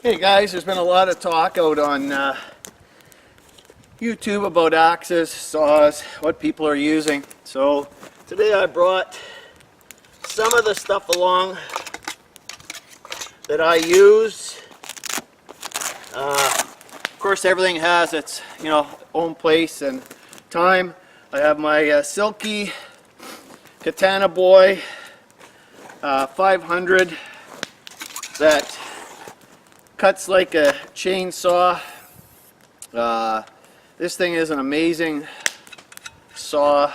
Hey guys, there's been a lot of talk out on YouTube about axes, saws, what people are using. So today I brought some of the stuff along that I use. Of course, everything has its own place and time. I have my Silky Katana Boy 500 that cuts like a chainsaw. This thing is an amazing saw.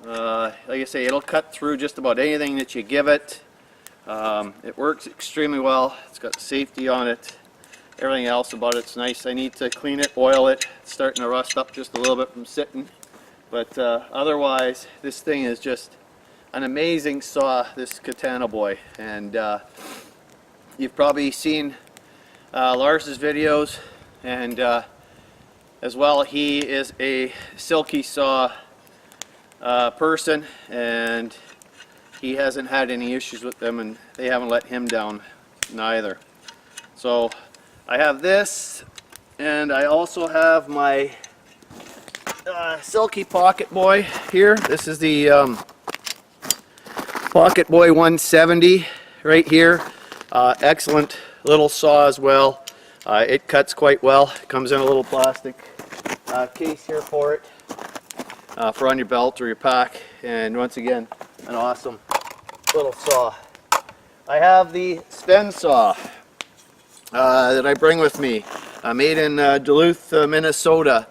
Like I say, it'll cut through just about anything that you give it. It works extremely well. It's got safety on it. Everything else about it's nice. I need to clean it, oil it. It's starting to rust up just a little bit from sitting. But otherwise, this thing is just an amazing saw, this Katana Boy. And you've probably seen Lars's videos, and as well, he is a silky saw person, and he hasn't had any issues with them, and they haven't let him down neither. So I have this, and I also have my Silky Pocket Boy here. This is the Pocket Boy 170 right here. Excellent little saw as well. It cuts quite well. It comes in a little plastic case here for it, for on your belt or your pack. And once again, an awesome little saw. I have the Sven saw that I bring with me, made in Duluth, Minnesota.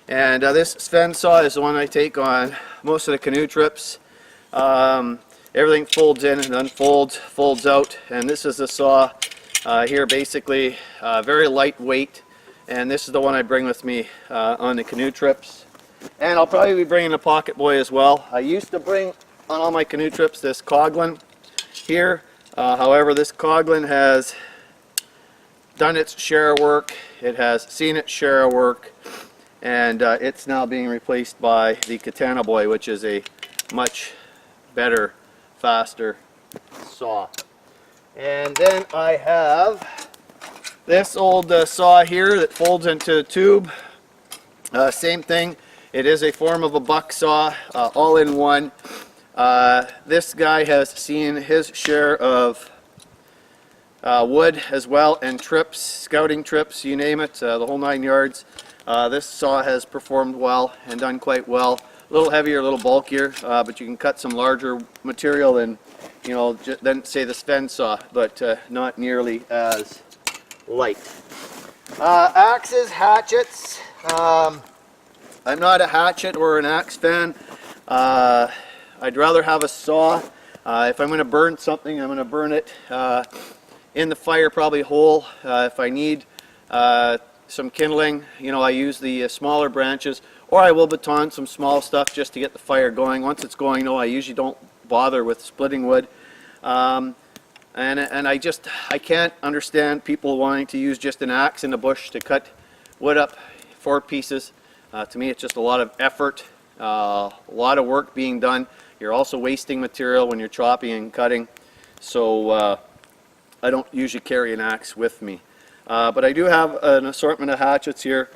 And this Sven saw is the one I take on most of the canoe trips. Everything folds in and unfolds, folds out, and this is the saw here, basically very lightweight, and this is the one I bring with me on the canoe trips. And I'll probably be bringing the Pocket Boy as well. I used to bring on all my canoe trips this Coglin here. However, this Coglin has done its share of work. It has seen its share of work, and it's now being replaced by the Katana Boy, which is a much better, faster saw. And then I have this old saw here that folds into a tube. Same thing, it is a form of a buck saw, all in one. This guy has seen his share of wood as well, and trips, scouting trips, you name it, the whole 9 yards. This saw has performed well and done quite well. A little heavier, a little bulkier, but you can cut some larger material than, than say the Sven saw, but not nearly as light. Axes, hatchets. I'm not a hatchet or an axe fan. I'd rather have a saw. If I'm going to burn something, I'm going to burn it in the fire, probably whole. If I need some kindling, I use the smaller branches, or I will baton some small stuff just to get the fire going. Once it's going, I usually don't bother with splitting wood. And I can't understand people wanting to use just an axe in the bush to cut wood up for pieces. To me, it's just a lot of effort, a lot of work being done. You're also wasting material when you're chopping and cutting. So I don't usually carry an axe with me. But I do have an assortment of hatchets here,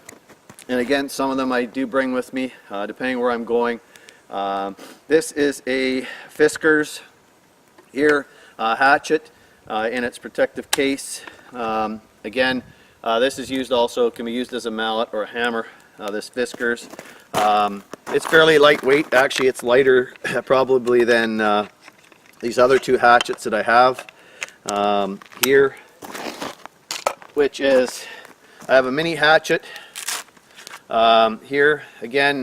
and again, some of them I do bring with me depending where I'm going. This is a Fiskars here hatchet in its protective case. Again, this is used also, can be used as a mallet or a hammer, this Fiskars. It's fairly lightweight. Actually, it's lighter probably than these other two hatchets that I have here, which is, I have a mini hatchet here. Again,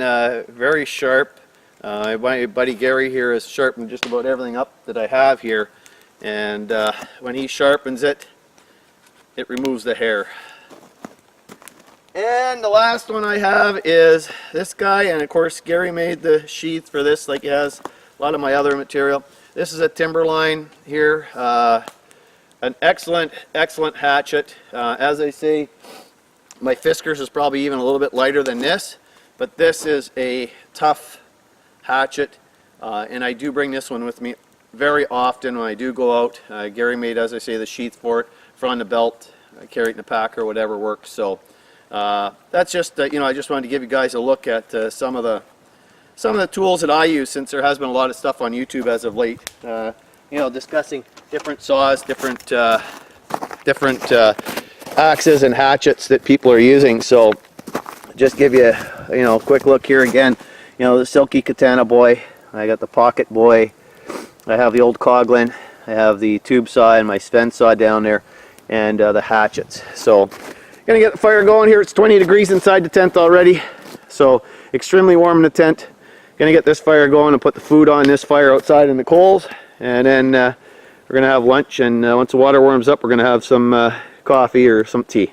very sharp. My buddy Gary here has sharpened just about everything up that I have here, and when he sharpens it, it removes the hair. And the last one I have is this guy, and of course Gary made the sheath for this like he has a lot of my other material. This is a Timberline here. An excellent hatchet. As I say, my Fiskars is probably even a little bit lighter than this, but this is a tough hatchet, and I do bring this one with me very often when I do go out. Gary made, as I say, the sheath for it. front of the belt, carry it in the pack or whatever works. So that's just you know, I just wanted to give you guys a look at some of the tools that I use, since there has been a lot of stuff on YouTube as of late. You know, discussing different saws, different axes and hatchets that people are using. So just give you a quick look here again. You know, the Silky Katana boy, I got the Pocket boy, I have the old Coglin, I have the tube saw and my Sven saw down there, and the hatchets. So gonna get the fire going here. It's 20 degrees inside the tent already, so extremely warm in the tent. Gonna get this fire going and put the food on this fire outside in the coals, and then we're gonna have lunch, and once the water warms up, we're gonna have some coffee or some tea.